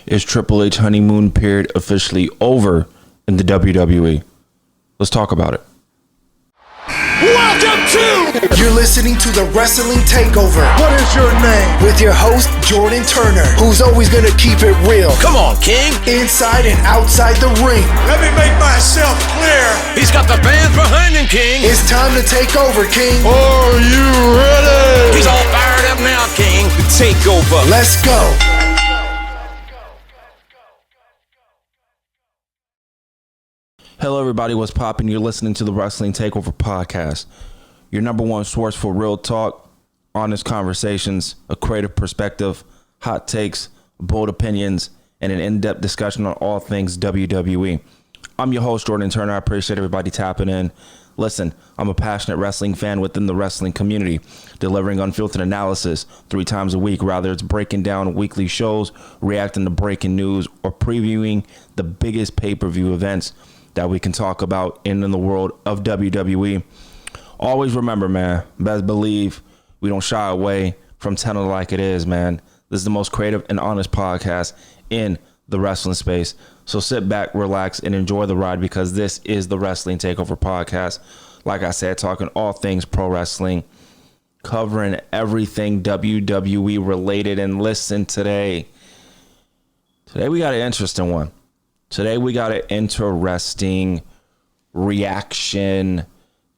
Is Triple H honeymoon period officially over in the WWE? Let's talk about it. Welcome to... You're listening to the Wrestling Takeover. What is your name? With your host, Jordan Turner, who's always gonna keep it real. Come on, King. Inside and outside the ring. Let me make myself clear. He's got the fans behind him, King. It's time to take over, King. Are you ready? He's all fired up now, King. The Takeover. Let's go. Hello, everybody. What's poppin'? You're listening to the Wrestling Takeover podcast, your number one source for real talk, honest conversations, a creative perspective, hot takes, bold opinions, and an in-depth discussion on all things WWE. I'm your host, Jordan Turner. I appreciate everybody tapping in. Listen, I'm a passionate wrestling fan within the wrestling community, delivering unfiltered analysis 3 times a week, whether it's breaking down weekly shows, reacting to breaking news, or previewing the biggest pay-per-view events that we can talk about in the world of WWE. Always remember, man, best believe we don't shy away from telling it like it is, man. This is the most creative and honest podcast in the wrestling space. So sit back, relax, and enjoy the ride, because this is the Wrestling Takeover podcast. Like I said, talking all things pro wrestling, covering everything WWE related. And listen, today we got an interesting one. Today we got an interesting reaction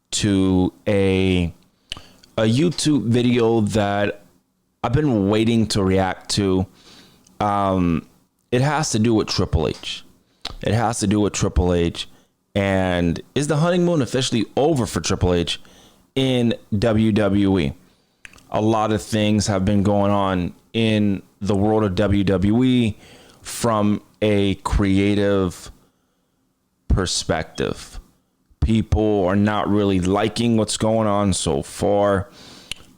to a YouTube video that I've been waiting to react to. It has to do with Triple H. And is the honeymoon officially over for Triple H in WWE? A lot of things have been going on in the world of WWE from a creative perspective. People are not really liking what's going on so far,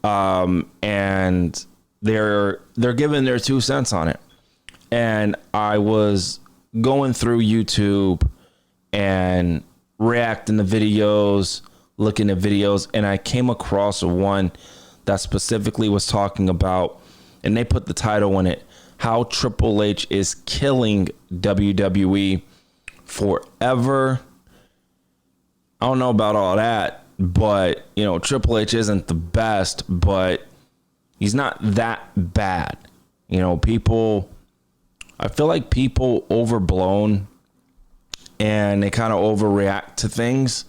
and they're giving their 2 cents on it. And I was going through YouTube and reacting to videos, looking at videos, and I came across one that specifically was talking about, and they put the title in it, how Triple H is killing WWE forever. I don't know about all that, but, you know, Triple H isn't the best, but he's not that bad. You know, I feel like people overblown and they kind of overreact to things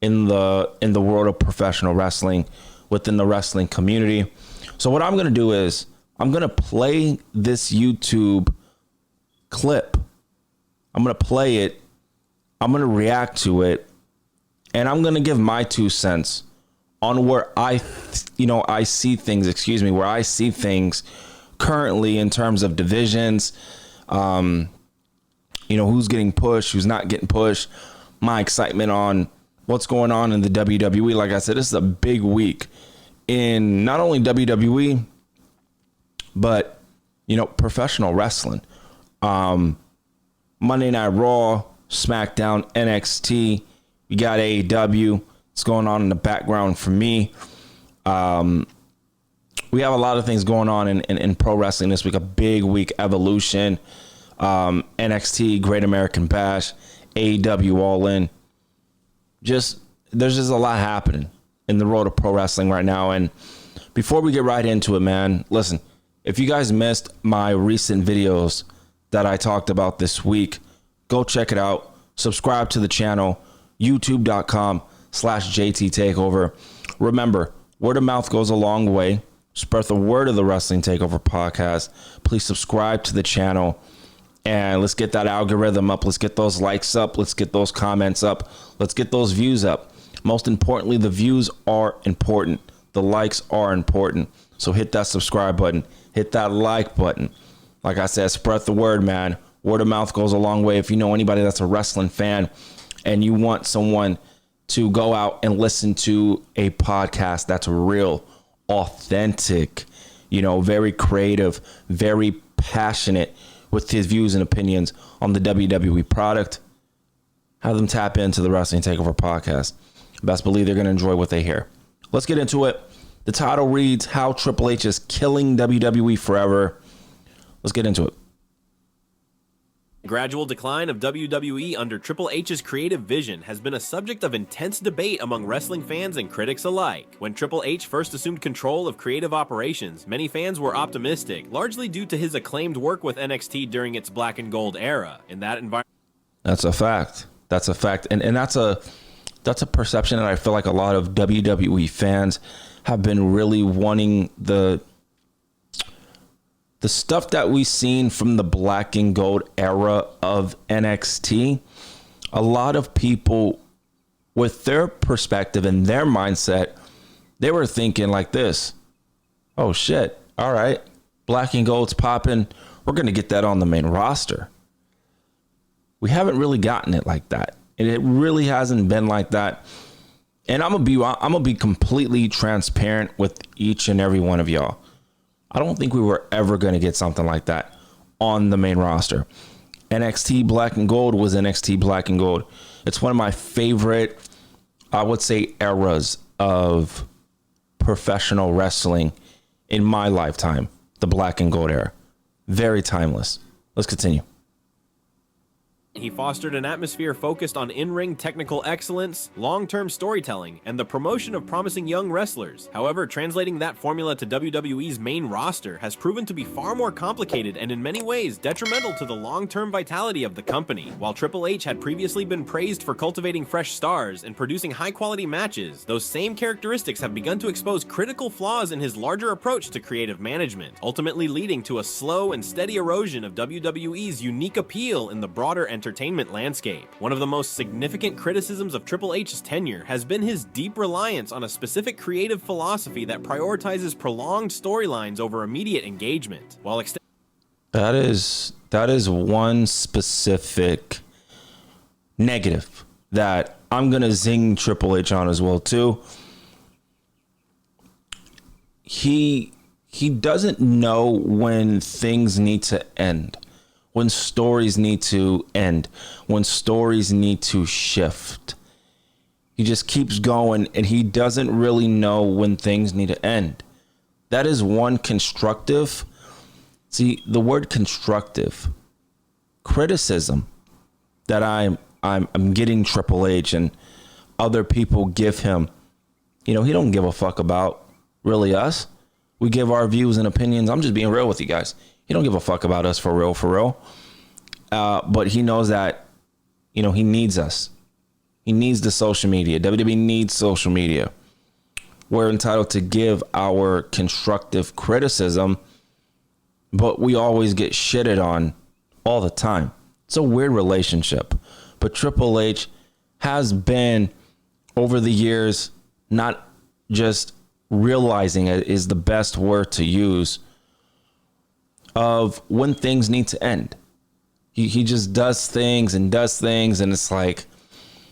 in the world of professional wrestling, within the wrestling community. So what I'm going to do is I'm going to play this YouTube clip. I'm going to play it. I'm going to react to it. And I'm going to give my 2 cents on where I see things currently in terms of divisions, who's getting pushed, who's not getting pushed, my excitement on what's going on in the WWE. Like I said, this is a big week in not only WWE, but, professional wrestling. Monday Night Raw, SmackDown, NXT, we got AEW. It's going on in the background for me. We have a lot of things going on in pro wrestling this week. A big week. Evolution, NXT, Great American Bash, AEW All In. There's just a lot happening in the world of pro wrestling right now. And before we get right into it, man, listen, if you guys missed my recent videos that I talked about this week, go check it out. Subscribe to the channel, youtube.com/JT Takeover. Remember, word of mouth goes a long way. Spread the word of the Wrestling Takeover podcast. Please subscribe to the channel and let's get that algorithm up. Let's get those likes up. Let's get those comments up. Let's get those views up. Most importantly, the views are important. The likes are important. So hit that subscribe button. Hit that like button. Like I said, spread the word, man. Word of mouth goes a long way. If you know anybody that's a wrestling fan and you want someone to go out and listen to a podcast that's real, authentic, very creative, very passionate with his views and opinions on the WWE product, have them tap into the Wrestling Takeover podcast. Best believe they're going to enjoy what they hear. Let's get into it. The title reads, How Triple H is Killing WWE Forever. Let's get into it. Gradual decline of WWE under Triple H's creative vision has been a subject of intense debate among wrestling fans and critics alike. When Triple H first assumed control of creative operations, many fans were optimistic, largely due to his acclaimed work with NXT during its black and gold era. In that environment, That's a fact. That's a fact. And that's a perception that I feel like a lot of WWE fans have been really wanting the stuff that we've seen from the black and gold era of NXT. A lot of people with their perspective and their mindset, they were thinking like this. Oh shit. All right. Black and gold's popping. We're going to get that on the main roster. We haven't really gotten it like that. And it really hasn't been like that. And I'm gonna be completely transparent with each and every one of y'all. I don't think we were ever going to get something like that on the main roster. NXT Black and Gold was NXT Black and Gold. It's one of my favorite, I would say, eras of professional wrestling in my lifetime. The Black and Gold era. Very timeless. Let's continue. he fostered an atmosphere focused on in-ring technical excellence, long-term storytelling, and the promotion of promising young wrestlers. However, translating that formula to WWE's main roster has proven to be far more complicated and in many ways detrimental to the long-term vitality of the company. While Triple H had previously been praised for cultivating fresh stars and producing high-quality matches, those same characteristics have begun to expose critical flaws in his larger approach to creative management, ultimately leading to a slow and steady erosion of WWE's unique appeal in the broader entertainment landscape. One of the most significant criticisms of Triple H's tenure has been his deep reliance on a specific creative philosophy that prioritizes prolonged storylines over immediate engagement, while that is one specific negative that I'm gonna zing Triple H on as well too. He doesn't know when things need to end, when stories need to end, when stories need to shift. He just keeps going and he doesn't really know when things need to end. That is one constructive. See, the word constructive criticism that I'm getting Triple H and other people give him, he don't give a fuck about really us. We give our views and opinions. I'm just being real with you guys. He don't give a fuck about us for real. But he knows that, he needs us. He needs the social media. WWE needs social media. We're entitled to give our constructive criticism, but we always get shitted on all the time. It's a weird relationship. But Triple H has been, over the years, not just realizing it is the best word to use, of when things need to end. He just does things, and it's like,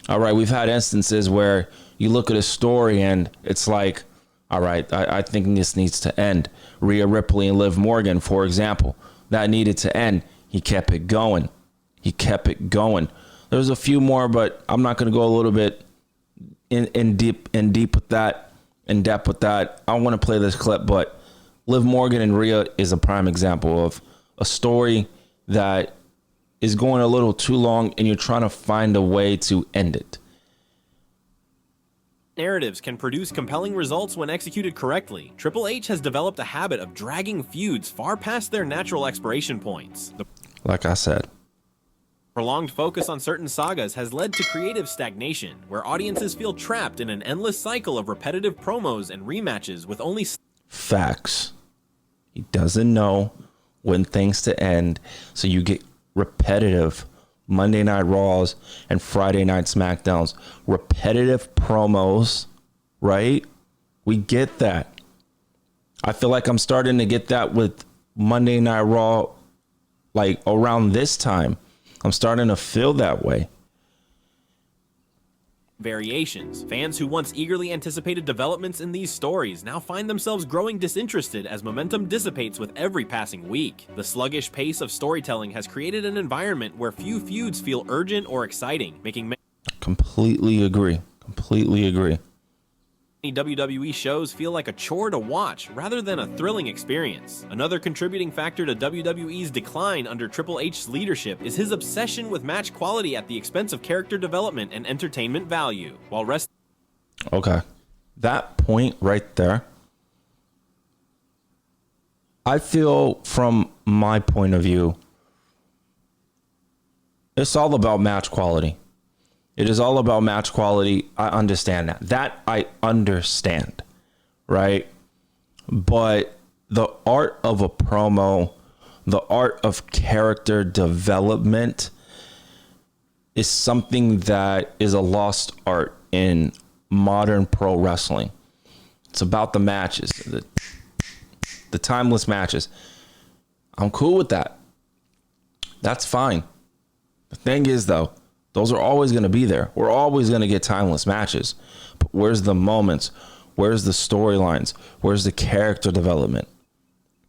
all right, we've had instances where you look at a story and it's like, all right, I think this needs to end. Rhea Ripley and Liv Morgan, for example, that needed to end. He kept it going. There's a few more, but I'm not going to go a little bit in depth with that. I want to play this clip, but Liv Morgan and Rhea is a prime example of a story that is going a little too long and you're trying to find a way to end it. narratives can produce compelling results when executed correctly. Triple H has developed a habit of dragging feuds far past their natural expiration points. Like I said, prolonged focus on certain sagas has led to creative stagnation, where audiences feel trapped in an endless cycle of repetitive promos and rematches with only facts. He doesn't know when things to end, so you get repetitive Monday Night Raws and Friday Night SmackDowns, repetitive promos, right? We get that. I feel like I'm starting to get that with Monday Night Raw, like around this time. I'm starting to feel that way. variations. Fans who once eagerly anticipated developments in these stories now find themselves growing disinterested as momentum dissipates with every passing week. The sluggish pace of storytelling has created an environment where few feuds feel urgent or exciting, making Completely agree. WWE shows feel like a chore to watch rather than a thrilling experience. Another contributing factor to WWE's decline under Triple H's leadership is his obsession with match quality at the expense of character development and entertainment value. While Okay. That point right there, I feel from my point of view, it's all about match quality. It is all about match quality. I understand that. That I understand, right? But the art of a promo, the art of character development is something that is a lost art in modern pro wrestling. It's about the matches, the timeless matches. I'm cool with that. That's fine. The thing is, though, those are always going to be there. We're always going to get timeless matches. But where's the moments? Where's the storylines? Where's the character development?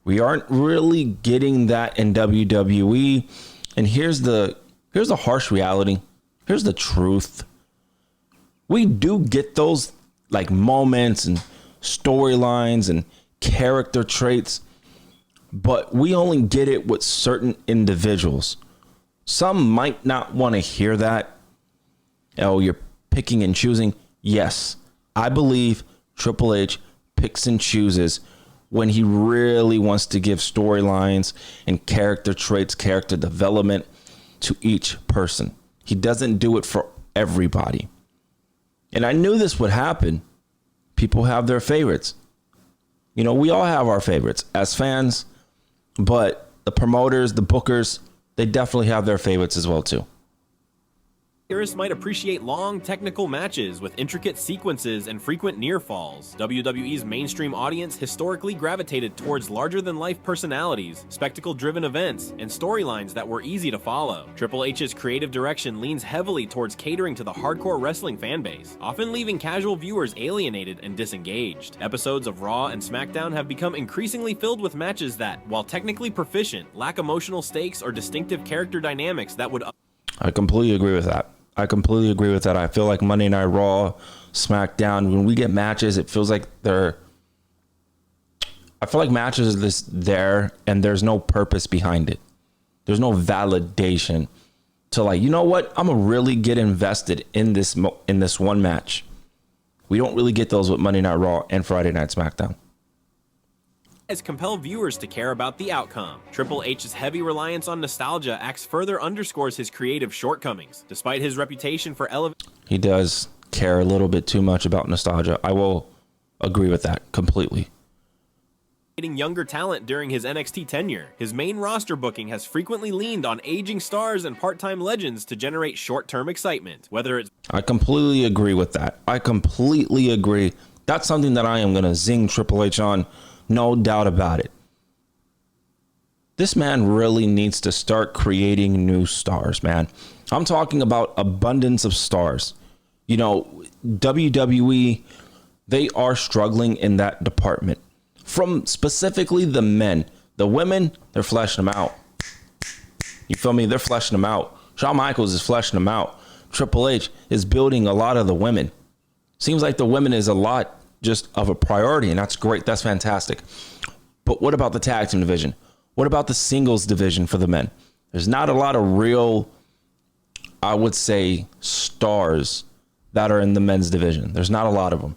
We aren't really getting that in WWE. And here's the harsh reality. Here's the truth. We do get those like moments and storylines and character traits, but we only get it with certain individuals. Some might not want to hear that. Oh, you're picking and choosing. Yes, I believe Triple H picks and chooses when he really wants to give storylines and character traits, character development to each person. He doesn't do it for everybody. And I knew this would happen. People have their favorites. You know, we all have our favorites as fans, but the promoters, the bookers, they definitely have their favorites as well, too. purists might appreciate long, technical matches with intricate sequences and frequent near falls. WWE's mainstream audience historically gravitated towards larger-than-life personalities, spectacle-driven events, and storylines that were easy to follow. Triple H's creative direction leans heavily towards catering to the hardcore wrestling fanbase, often leaving casual viewers alienated and disengaged. Episodes of Raw and SmackDown have become increasingly filled with matches that, while technically proficient, lack emotional stakes or distinctive character dynamics that would... I completely agree with that. I feel like Monday Night Raw, SmackDown, when we get matches, it feels like I feel like matches are just there and there's no purpose behind it. There's no validation to like, you know what? I'm gonna really get invested in this one match. We don't really get those with Monday Night Raw and Friday Night SmackDown. As compel viewers to care about the outcome. Triple H's heavy reliance on nostalgia acts further underscores his creative shortcomings. Despite his reputation for He does care a little bit too much about nostalgia. I will agree with that completely. elevating younger talent during his NXT tenure, his main roster booking has frequently leaned on aging stars and part-time legends to generate short-term excitement. Whether it's... I completely agree with that. I completely agree. That's something that I am going to zing Triple H on. No doubt about it. This man really needs to start creating new stars, man. I'm talking about abundance of stars. You know, WWE, they are struggling in that department. From specifically the men. The women, they're fleshing them out. You feel me? They're fleshing them out. Shawn Michaels is fleshing them out. Triple H is building a lot of the women. Seems like the women is a lot just of a priority, and that's great. That's fantastic. But what about the tag team division? What about the singles division for the men? There's not a lot of real, I would say, stars that are in the men's division. There's not a lot of them.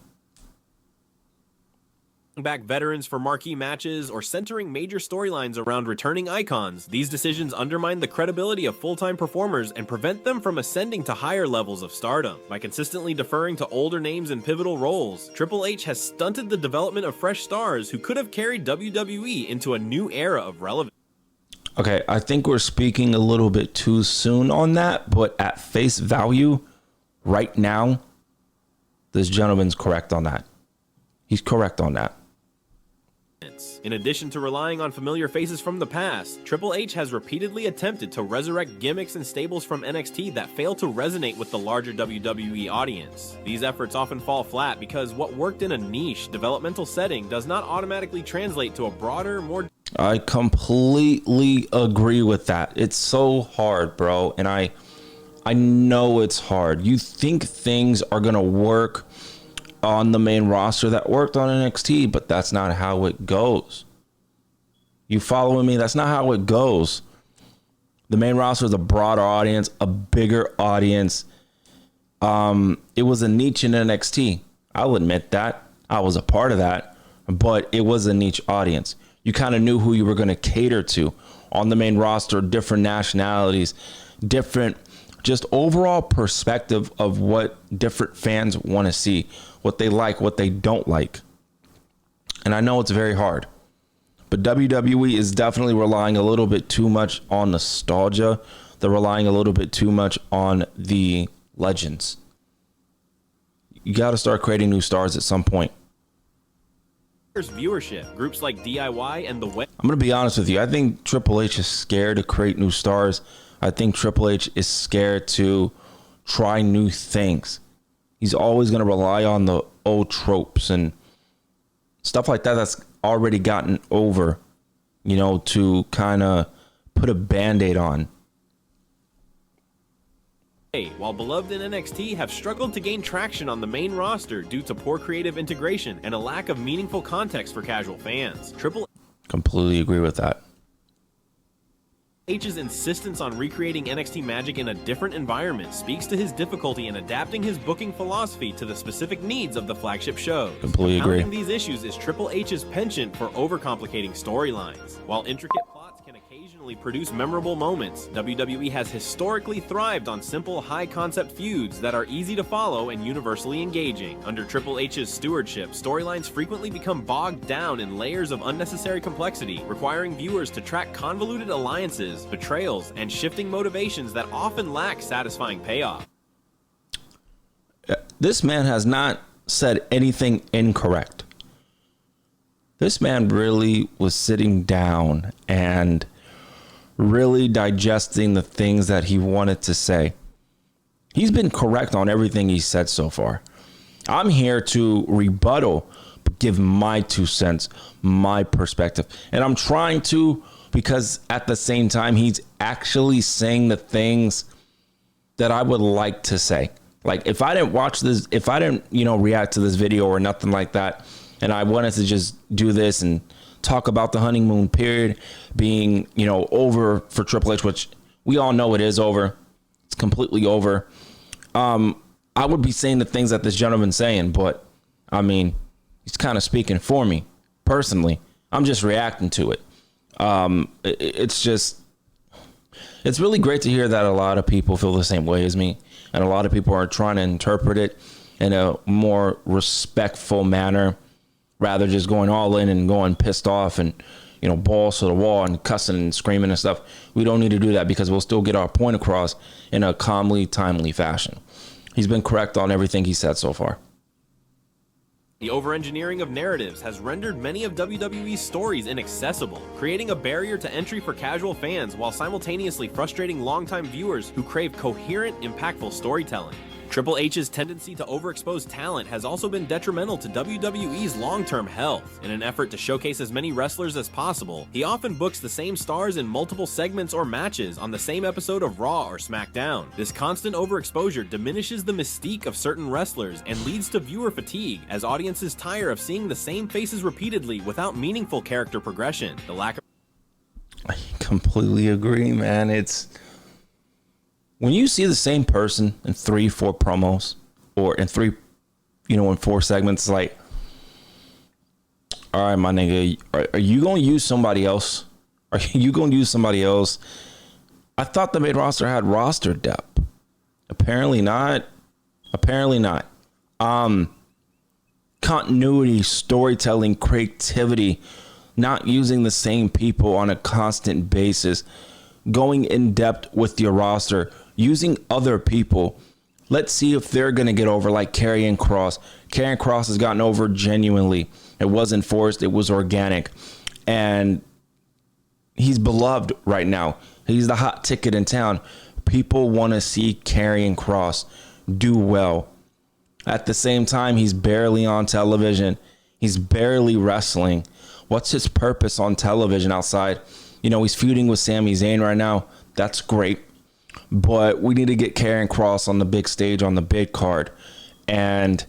Back veterans for marquee matches or centering major storylines around returning icons, these decisions undermine the credibility of full-time performers and prevent them from ascending to higher levels of stardom. By consistently deferring to older names in pivotal roles, Triple H has stunted the development of fresh stars who could have carried WWE into a new era of relevance. Okay, I think we're speaking a little bit too soon on that, but at face value, right now, this gentleman's correct on that. He's correct on that. In addition to relying on familiar faces from the past, Triple H has repeatedly attempted to resurrect gimmicks and stables from NXT that fail to resonate with the larger WWE audience. These efforts often fall flat because what worked in a niche developmental setting does not automatically translate to a broader, more... I completely agree with that. It's so hard, bro. And I know it's hard. You think things are going to work on the main roster that worked on NXT, but that's not how it goes. You following me? That's not how it goes. The main roster is a broader audience, a bigger audience. It was a niche in NXT. I'll admit that. I was a part of that, but it was a niche audience. You kind of knew who you were going to cater to on the main roster, different nationalities, different, just overall perspective of what different fans want to see, what they like, what they don't like. And I know it's very hard, but WWE is definitely relying a little bit too much on nostalgia. They're relying a little bit too much on the legends. You got to start creating new stars at some point. Viewership. Groups like DIY and The Way. I'm going to be honest with you. I think Triple H is scared to create new stars. I think Triple H is scared to try new things. He's always going to rely on the old tropes and stuff like that that's already gotten over, you know, to kind of put a Band-Aid on. While beloved in NXT, have struggled to gain traction on the main roster due to poor creative integration and a lack of meaningful context for casual fans. Triple Completely agree with that. H's insistence on recreating NXT magic in a different environment speaks to his difficulty in adapting his booking philosophy to the specific needs of the flagship shows. Completely agree. Compounding these issues is Triple H's penchant for overcomplicating storylines. While intricate plots can occasionally produce memorable moments, WWE has historically thrived on simple, high-concept feuds that are easy to follow and universally engaging. Under Triple H's stewardship, storylines frequently become bogged down in layers of unnecessary complexity, requiring viewers to track convoluted alliances, betrayals, and shifting motivations that often lack satisfying payoff. This man has not said anything incorrect. This man really was sitting down and really digesting the things that he wanted to say. He's been correct on everything he said so far. I'm here to rebuttal, give my 2 cents, my perspective. And I'm trying to, because at the same time, he's actually saying the things that I would like to say. Like, if I didn't watch this, if I didn't, react to this video or nothing like that, and I wanted to just do this and talk about the honeymoon period being, over for Triple H, which we all know it is over. It's completely over. I would be saying the things that this gentleman's saying, but I mean, he's kind of speaking for me personally. I'm just reacting to it. It's really great to hear that a lot of people feel the same way as me, and a lot of people are trying to interpret it in a more respectful manner, rather just going all in and going pissed off and, balls to the wall and cussing and screaming and stuff. We don't need to do that, because we'll still get our point across in a calmly, timely fashion. He's been correct on everything he said so far. The over-engineering of narratives has rendered many of WWE's stories inaccessible, creating a barrier to entry for casual fans while simultaneously frustrating longtime viewers who crave coherent, impactful storytelling. Triple H's tendency to overexpose talent has also been detrimental to WWE's long-term health. In an effort to showcase as many wrestlers as possible, he often books the same stars in multiple segments or matches on the same episode of Raw or SmackDown. This constant overexposure diminishes the mystique of certain wrestlers and leads to viewer fatigue, as audiences tire of seeing the same faces repeatedly without meaningful character progression. The lack of... I completely agree, man. It's... when you see the same person in 3-4 promos, or in in 4 segments, it's like, all right, my nigga, are you going to use somebody else? Are you going to use somebody else? I thought the main roster had roster depth. Apparently not. Continuity, storytelling, creativity, not using the same people on a constant basis, going in depth with your roster, using other people. Let's see if they're going to get over, like Karrion Kross. Karrion Kross has gotten over genuinely. It wasn't forced. It was organic. And he's beloved right now. He's the hot ticket in town. People want to see Karrion Kross do well. At the same time, he's barely on television. He's barely wrestling. What's his purpose on television outside? He's feuding with Sami Zayn right now. That's great. But we need to get Karrion Kross on the big stage, on the big card. And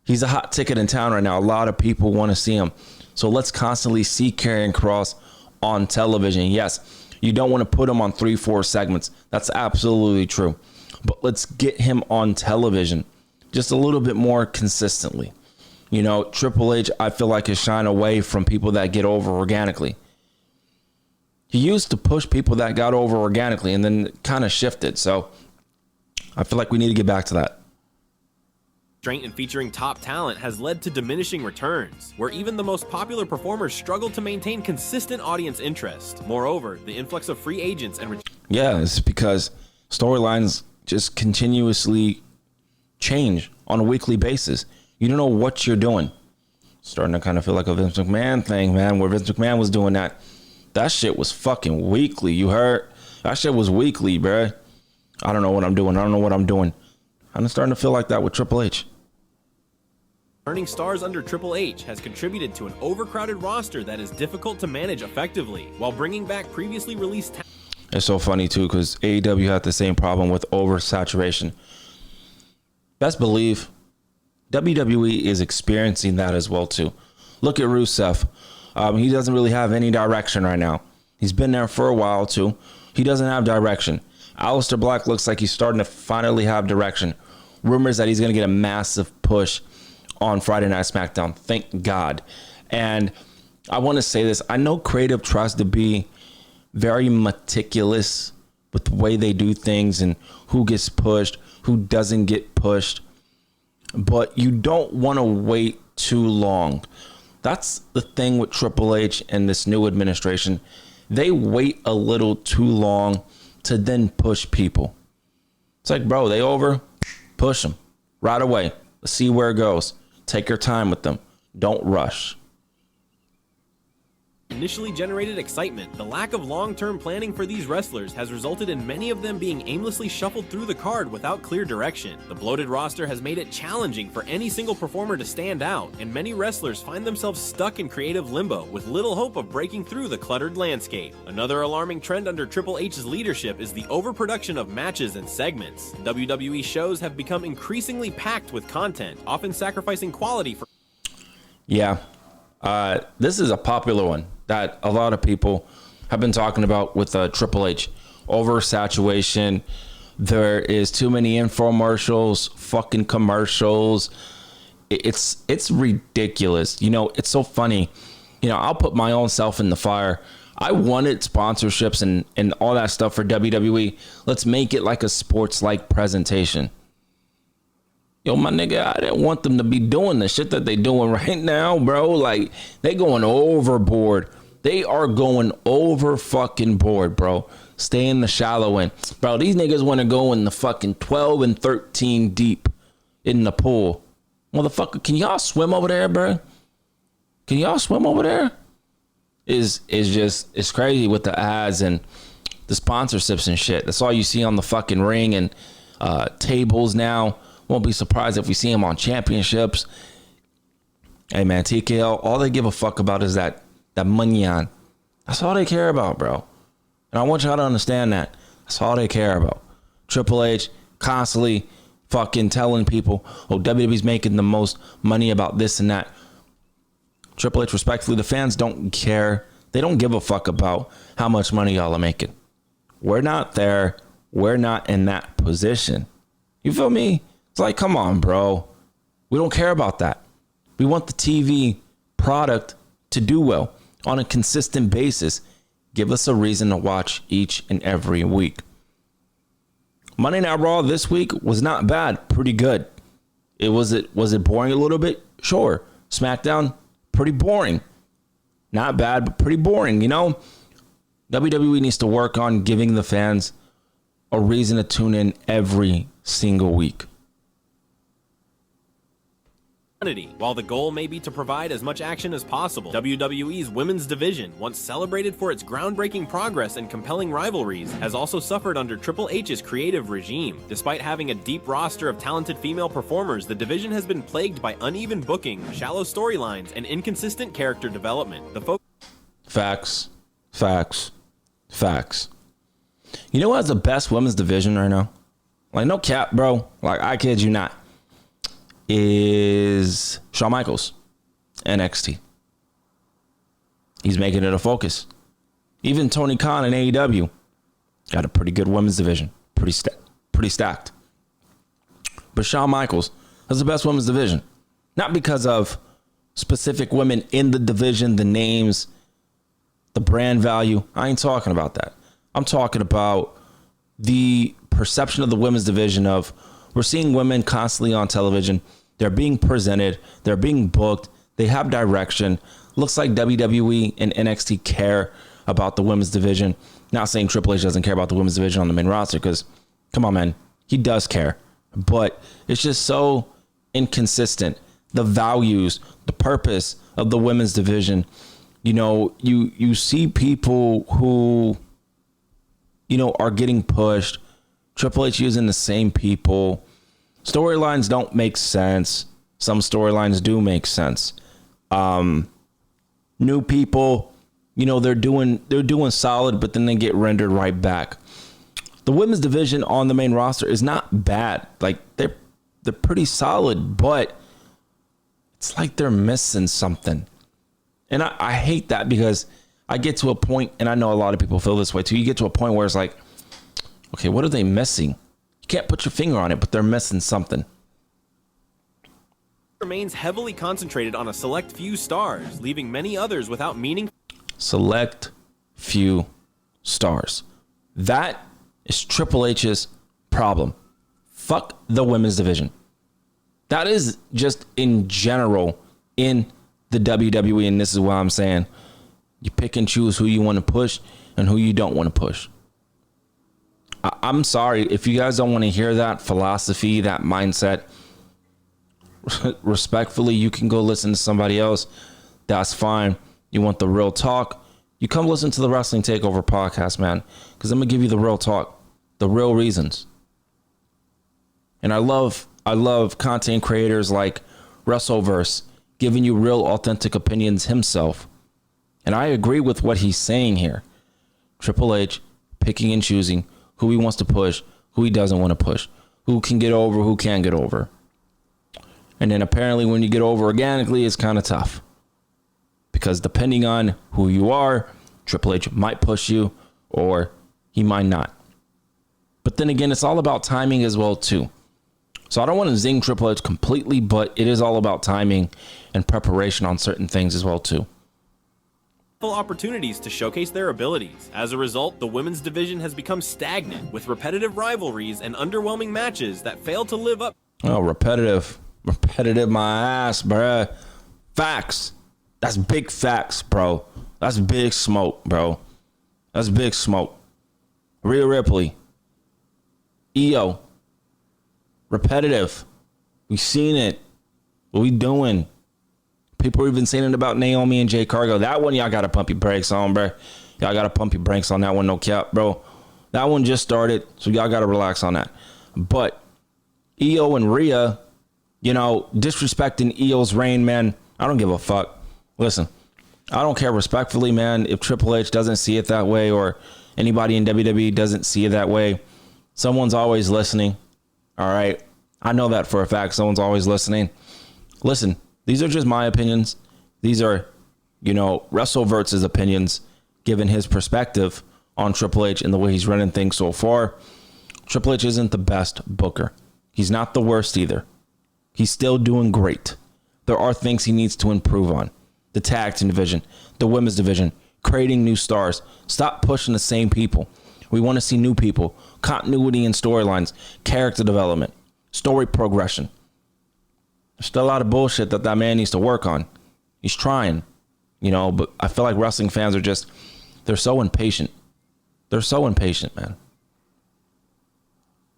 He's a hot ticket in town right now. A lot of people want to see him. So let's constantly see Karrion Kross on television. Yes, you don't want to put him on 3-4 segments. That's absolutely true. But let's get him on television just a little bit more consistently. You know, Triple H, I feel like, has shined away from people that get over organically. He used to push people that got over organically and then kind of shifted. So I feel like we need to get back to that. Restraint and featuring top talent has led to diminishing returns, where even the most popular performers struggle to maintain consistent audience interest. Moreover, the influx of free agents and Yeah, it's because storylines just continuously change on a weekly basis. You don't know what you're doing. Starting to kind of feel like a Vince McMahon thing, man, where Vince McMahon was doing that. That shit was fucking weekly. You heard? That shit was weekly, bruh. I don't know what I'm doing. I'm starting to feel like that with Triple H. Turning stars under Triple H has contributed to an overcrowded roster that is difficult to manage effectively, while bringing back previously released talent. It's so funny, too, because AEW had the same problem with oversaturation. Best believe WWE is experiencing that as well, too. Look at Rusev. He doesn't really have any direction right now. He's been there for a while, too. He doesn't have direction. Aleister Black looks like he's starting to finally have direction. Rumors that he's going to get a massive push on Friday Night SmackDown. Thank God. And I want to say this. I know creative tries to be very meticulous with the way they do things and who gets pushed, who doesn't get pushed. But you don't want to wait too long. That's the thing with Triple H and this new administration. They wait a little too long to then push people. It's like, bro, they over, push them right away. Let's see where it goes. Take your time with them. Don't rush. Initially generated excitement, the lack of long-term planning for these wrestlers has resulted in many of them being aimlessly shuffled through the card without clear direction. The bloated roster has made it challenging for any single performer to stand out, and many wrestlers find themselves stuck in creative limbo with little hope of breaking through the cluttered landscape. Another alarming trend under Triple H's leadership is the overproduction of matches and segments. WWE shows have become increasingly packed with content, often sacrificing quality for... Yeah, this is a popular one that a lot of people have been talking about with Triple H. Oversaturation. There is too many infomercials, fucking commercials. It's ridiculous. You know, it's so funny. You know, I'll put my own self in the fire. I wanted sponsorships and all that stuff for WWE. Let's make it like a sports-like presentation. Yo, my nigga, I didn't want them to be doing the shit that they doing right now, bro. Like, they going overboard. They are going over fucking board, bro. Stay in the shallow end. Bro, these niggas want to go in the fucking 12 and 13 deep in the pool. Motherfucker, can y'all swim over there, bro? Can y'all swim over there? It's crazy with the ads and the sponsorships and shit. That's all you see on the fucking ring and tables now. Won't be surprised if we see him on championships. Hey, man, TKO, all they give a fuck about is that money on. That's all they care about, bro. And I want y'all to understand that. That's all they care about. Triple H constantly fucking telling people, oh, WWE's making the most money about this and that. Triple H, respectfully, the fans don't care. They don't give a fuck about how much money y'all are making. We're not there. We're not in that position. You feel me? It's like, come on, bro. We don't care about that. We want the TV product to do well on a consistent basis. Give us a reason to watch each and every week. Monday Night Raw this week was not bad. Pretty good. Was it boring a little bit? Sure. SmackDown, pretty boring. Not bad, but pretty boring, you know? WWE needs to work on giving the fans a reason to tune in every single week. While the goal may be to provide as much action as possible, WWE's women's division, once celebrated for its groundbreaking progress and compelling rivalries, has also suffered under Triple H's creative regime. Despite having a deep roster of talented female performers, the division has been plagued by uneven booking, shallow storylines, and inconsistent character development. Facts. You know what has the best women's division right now? Like, no cap, bro. Like, I kid you not. is Shawn Michaels, NXT. He's making it a focus. Even Tony Khan in AEW got a pretty good women's division, pretty stacked. But Shawn Michaels has the best women's division, not because of specific women in the division, the names, the brand value. I ain't talking about that. I'm talking about the perception of the women's division of we're seeing women constantly on television. They're being presented. They're being booked. They have direction. Looks like WWE and NXT care about the women's division. Not saying Triple H doesn't care about the women's division on the main roster, because come on, man, he does care. But it's just so inconsistent. The values, the purpose of the women's division. You know, you see people who, you know, are getting pushed. Triple H using the same people. Storylines don't make sense. Some storylines do make sense. New people, you know, they're doing solid, but then they get rendered right back. The women's division on the main roster is not bad. Like they're pretty solid, but it's like they're missing something. And I hate that, because I get to a point, and I know a lot of people feel this way too. You get to a point where it's like, okay, what are they missing? You can't put your finger on it, but they're missing something. Remains heavily concentrated on a select few stars, leaving many others without meaning. Select few stars. That is Triple H's problem. Fuck the women's division. That is just in general in the WWE, and this is why I'm saying you pick and choose who you want to push and who you don't want to push. I'm sorry if you guys don't want to hear that philosophy, that mindset. Respectfully, you can go listen to somebody else. That's fine. You want the real talk, you come listen to the Wrestling Takeover podcast, man, because I'm gonna give you the real talk, the real reasons. And I love content creators like Wrestleverse giving you real authentic opinions himself. And I agree with what he's saying here. Triple H picking and choosing who he wants to push, who he doesn't want to push, who can get over, who can't get over. And then apparently when you get over organically, it's kind of tough. Because depending on who you are, Triple H might push you or he might not. But then again, it's all about timing as well too. So I don't want to zing Triple H completely, but it is all about timing and preparation on certain things as well too. Opportunities to showcase their abilities. As a result, the women's division has become stagnant, with repetitive rivalries and underwhelming matches that fail to live up. Oh, repetitive my ass, bruh. Facts. That's big facts, bro. That's big smoke, bro. That's big smoke. Rhea Ripley. EO. Repetitive. We seen it. What we doing? People are even saying it about Naomi and Jay Cargo. That one, y'all got to pump your brakes on, bro. Y'all got to pump your brakes on that one, no cap, bro. That one just started, so y'all got to relax on that. But EO and Rhea, you know, disrespecting EO's reign, man, I don't give a fuck. Listen, I don't care respectfully, man, if Triple H doesn't see it that way or anybody in WWE doesn't see it that way. Someone's always listening, all right? I know that for a fact. Someone's always listening. Listen, these are just my opinions. These are, you know, Wrestleverse's opinions, given his perspective on Triple H and the way he's running things so far. Triple H isn't the best booker. He's not the worst either. He's still doing great. There are things he needs to improve on. The tag team division, the women's division, creating new stars. Stop pushing the same people. We want to see new people, continuity in storylines, character development, story progression. There's still a lot of bullshit that man needs to work on. He's trying, you know, but I feel like wrestling fans are just, they're so impatient. They're so impatient, man.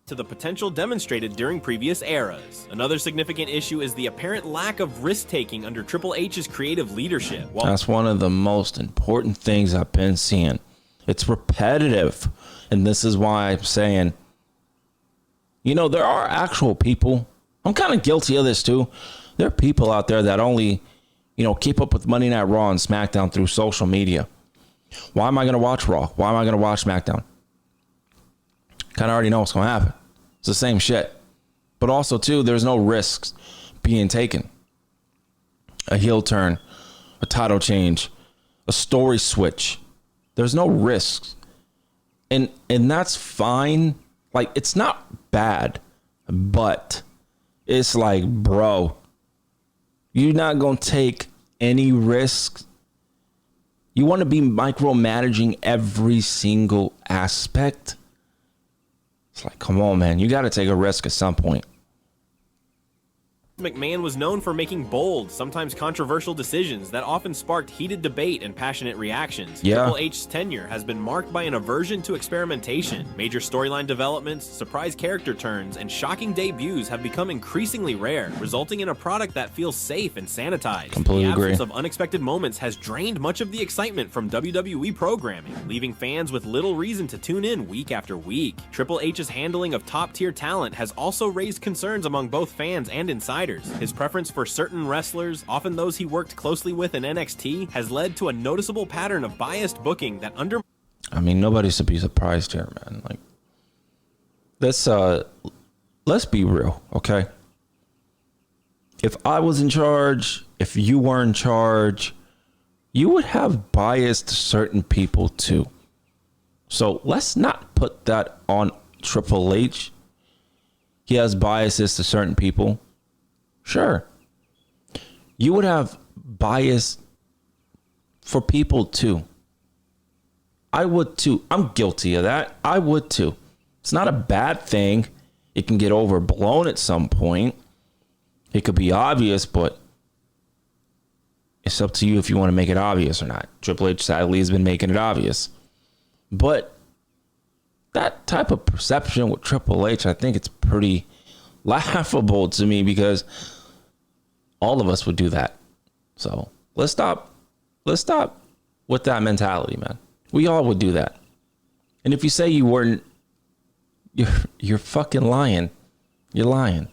To the potential demonstrated during previous eras. Another significant issue is the apparent lack of risk-taking under Triple H's creative leadership. That's one of the most important things I've been seeing. It's repetitive. And this is why I'm saying, you know, there are actual people. I'm kind of guilty of this too. There are people out there that only, you know, keep up with Monday Night Raw and SmackDown through social media. Why am I going to watch Raw? Why am I going to watch SmackDown? Kind of already know what's going to happen. It's the same shit. But also, too, there's no risks. being taken. A heel turn, a title change, a story switch. There's no risks. And that's fine. Like, it's not bad, but it's like, bro, you're not going to take any risks. You want to be micromanaging every single aspect. It's like, come on, man. You got to take a risk at some point. McMahon was known for making bold, sometimes controversial decisions that often sparked heated debate and passionate reactions. Yeah. Triple H's tenure has been marked by an aversion to experimentation. Major storyline developments, surprise character turns, and shocking debuts have become increasingly rare, resulting in a product that feels safe and sanitized. Completely the agree. absence of unexpected moments has drained much of the excitement from WWE programming, leaving fans with little reason to tune in week after week. Triple H's handling of top-tier talent has also raised concerns among both fans and insiders. His preference for certain wrestlers, often those he worked closely with in NXT, has led to a noticeable pattern of biased booking that I mean, nobody should be surprised here, man. Like, let's be real, okay? If I was in charge, if you were in charge, you would have biased certain people too. So let's not put that on Triple H. He has biases to certain people. Sure. You would have bias for people too. I would too. I'm guilty of that. I would too. It's not a bad thing. It can get overblown at some point. It could be obvious, but it's up to you if you want to make it obvious or not. Triple H sadly has been making it obvious. But that type of perception with Triple H, I think it's pretty laughable to me, because all of us would do that. So let's stop with that mentality, man. We all would do that. And if you say you weren't, you're fucking lying. You're lying.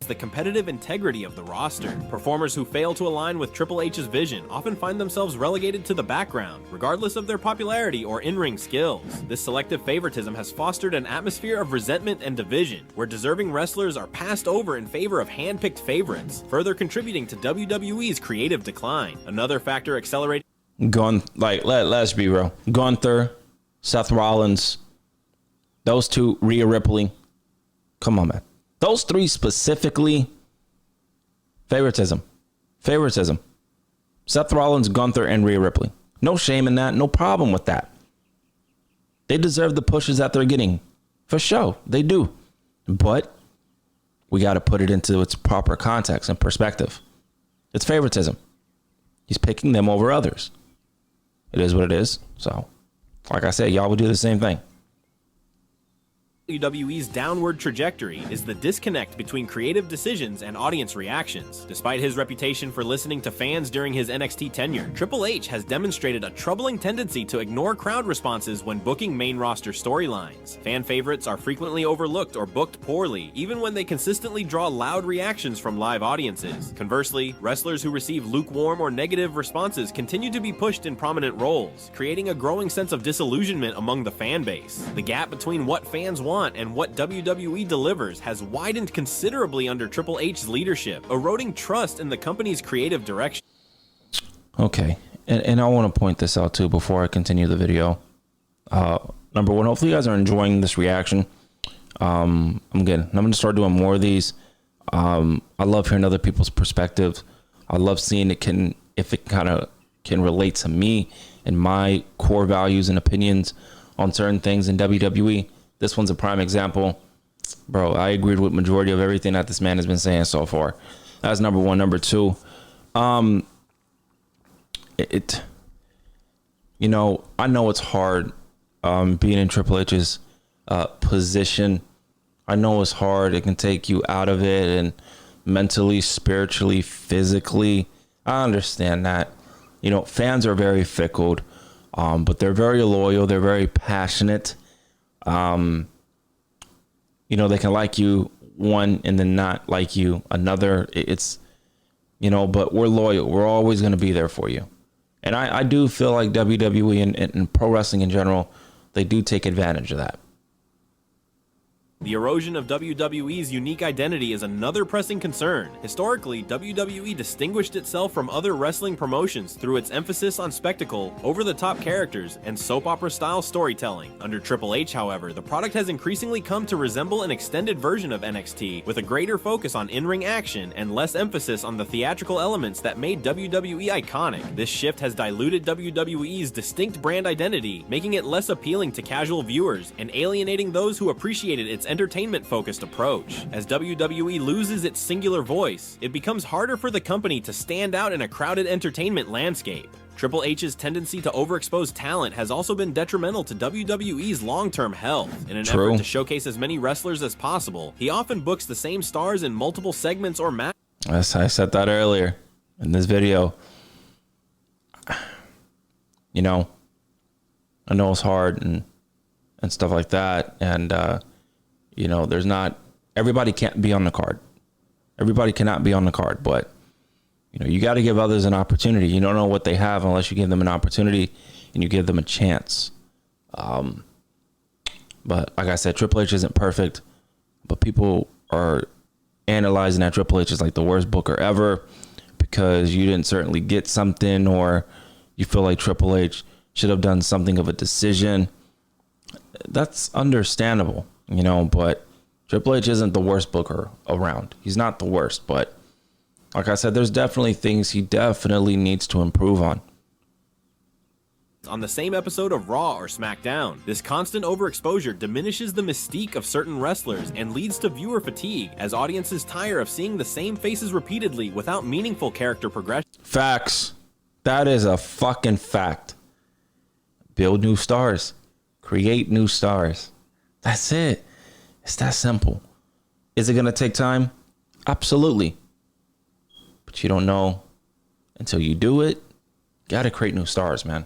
the competitive integrity of the roster. Performers who fail to align with Triple H's vision often find themselves relegated to the background, regardless of their popularity or in-ring skills. This selective favoritism has fostered an atmosphere of resentment and division, where deserving wrestlers are passed over in favor of hand-picked favorites, further contributing to WWE's creative decline. Another factor accelerating let's be real. Gunther, Seth Rollins, those two, Rhea Ripley. Come on, man. Those three specifically, favoritism. Seth Rollins, Gunther, and Rhea Ripley. No shame in that. No problem with that. They deserve the pushes that they're getting. For sure. They do. But we got to put it into its proper context and perspective. It's favoritism. He's picking them over others. It is what it is. So, like I said, y'all would do the same thing. WWE's downward trajectory is the disconnect between creative decisions and audience reactions. Despite his reputation for listening to fans during his NXT tenure, Triple H has demonstrated a troubling tendency to ignore crowd responses when booking main roster storylines. Fan favorites are frequently overlooked or booked poorly, even when they consistently draw loud reactions from live audiences. Conversely, wrestlers who receive lukewarm or negative responses continue to be pushed in prominent roles, creating a growing sense of disillusionment among the fan base. The gap between what fans want and what WWE delivers has widened considerably under Triple H's leadership, eroding trust in the company's creative direction. Okay, and I want to point this out too before I continue the video. Number one, hopefully you guys are enjoying this reaction. I'm going to start doing more of these. I love hearing other people's perspectives. I love seeing if it kind of can relate to me and my core values and opinions on certain things in WWE. This one's a prime example. Bro, I agreed with majority of everything that this man has been saying so far. That's number one. Number two, I know it's hard being in Triple H's position. I know it's hard. It can take you out of it, and mentally, spiritually, physically. I understand that. Fans are very fickle, but they're very loyal. They're very passionate. They can like you one and then not like you another. But we're loyal. We're always going to be there for you. And I do feel like WWE and pro wrestling in general, they do take advantage of that. The erosion of WWE's unique identity is another pressing concern. Historically, WWE distinguished itself from other wrestling promotions through its emphasis on spectacle, over-the-top characters, and soap opera-style storytelling. Under Triple H, however, the product has increasingly come to resemble an extended version of NXT, with a greater focus on in-ring action and less emphasis on the theatrical elements that made WWE iconic. This shift has diluted WWE's distinct brand identity, making it less appealing to casual viewers and alienating those who appreciated its entertainment-focused approach. As WWE loses its singular voice, it becomes harder for the company to stand out in a crowded entertainment landscape. Triple H's tendency to overexpose talent has also been detrimental to WWE's long-term health. In an effort to showcase as many wrestlers as possible, he often books the same stars in multiple segments or matches. Yes, I said that earlier in this video. You know, I know it's hard and stuff like that, and you know, there's not, everybody can't be on the card. Everybody cannot be on the card, but, you know, you got to give others an opportunity. You don't know what they have unless you give them an opportunity and you give them a chance. But like I said, Triple H isn't perfect, but people are analyzing that Triple H is like the worst booker ever because you didn't certainly get something, or you feel like Triple H should have done something of a decision. That's understandable. You know, but Triple H isn't the worst booker around. He's not the worst, but like I said, there's definitely things he definitely needs to improve on. On the same episode of Raw or SmackDown, this constant overexposure diminishes the mystique of certain wrestlers and leads to viewer fatigue as audiences tire of seeing the same faces repeatedly without meaningful character progression. Facts. That is a fucking fact. Build new stars. Create new stars. That's it. It's that simple. Is it going to take time? Absolutely. But you don't know until you do it. Got to create new stars, man.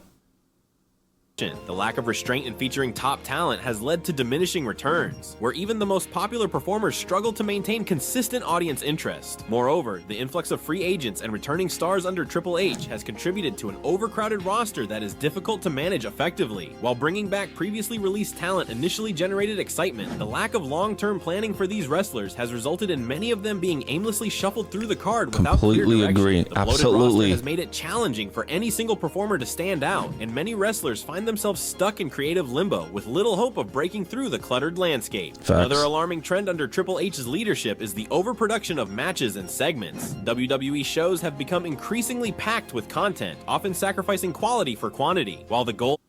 The lack of restraint in featuring top talent has led to diminishing returns, where even the most popular performers struggle to maintain consistent audience interest. Moreover, the influx of free agents and returning stars under Triple H has contributed to an overcrowded roster that is difficult to manage effectively. While bringing back previously released talent initially generated excitement, the lack of long-term planning for these wrestlers has resulted in many of them being aimlessly shuffled through the card without clear direction. Completely agree. The bloated Absolutely. roster has made it challenging for any single performer to stand out, and many wrestlers find themselves stuck in creative limbo with little hope of breaking through the cluttered landscape. Facts. Another alarming trend under Triple H's leadership is the overproduction of matches and segments. WWE shows have become increasingly packed with content, often sacrificing quality for quantity, while the goal...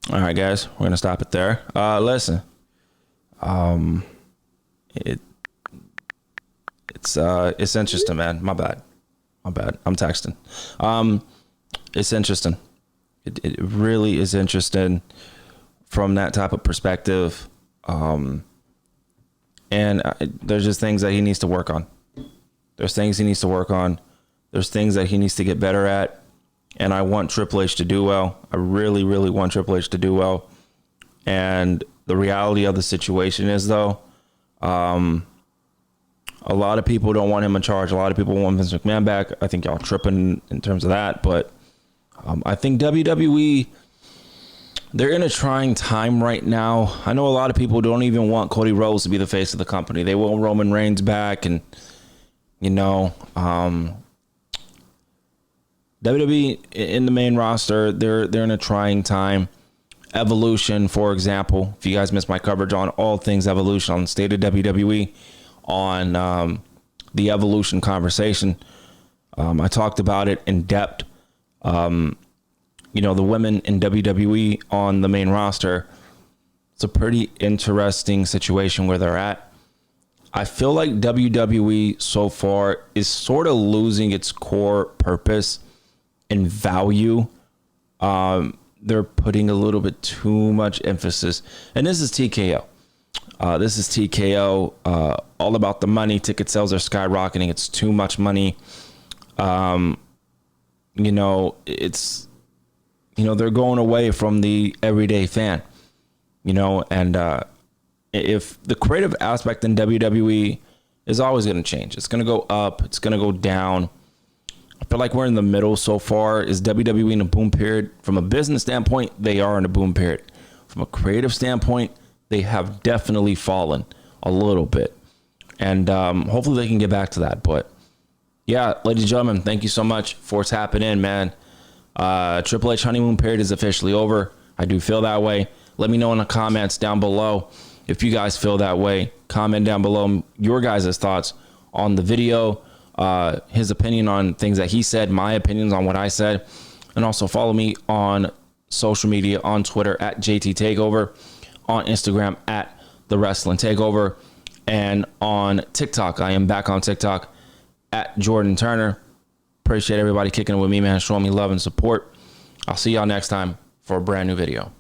All right, guys, we're going to stop it there. Listen, it's interesting, man. My bad. I'm texting. It's interesting. It really is interesting from that type of perspective. And there's just things that he needs to work on. There's things he needs to work on. There's things that he needs to get better at. And I want Triple H to do well. I really, really want Triple H to do well. And the reality of the situation is, though, a lot of people don't want him in charge. A lot of people want Vince McMahon back. I think y'all tripping in terms of that. But I think WWE, they're in a trying time right now. I know a lot of people don't even want Cody Rhodes to be the face of the company. They want Roman Reigns back. And, you know, WWE in the main roster, they're in a trying time. Evolution, for example, if you guys missed my coverage on all things Evolution on the state of WWE, on the Evolution conversation, I talked about it in depth. You know, the women in WWE on the main roster, it's a pretty interesting situation where they're at. I feel like WWE so far is sort of losing its core purpose and value. They're putting a little bit too much emphasis. And this is TKO. This is TKO, all about the money. Ticket sales are skyrocketing. It's too much money. You know, it's, you know, they're going away from the everyday fan, you know, and if the creative aspect in WWE is always going to change, it's going to go up, it's going to go down. I feel like we're in the middle so far. Is WWE in a boom period? From a business standpoint, they are in a boom period. From a creative standpoint, they have definitely fallen a little bit. And hopefully they can get back to that. But yeah, ladies and gentlemen, thank you so much for tapping in, man. Triple H honeymoon period is officially over. I do feel that way. Let me know in the comments down below if you guys feel that way. Comment down below your guys' thoughts on the video, his opinion on things that he said, my opinions on what I said, and also follow me on social media, on Twitter at JT Takeover, on Instagram at The Wrestling Takeover, and on TikTok. I am back on TikTok at Jordan Turner. Appreciate everybody kicking it with me, man, showing me love and support. I'll see y'all next time for a brand new video.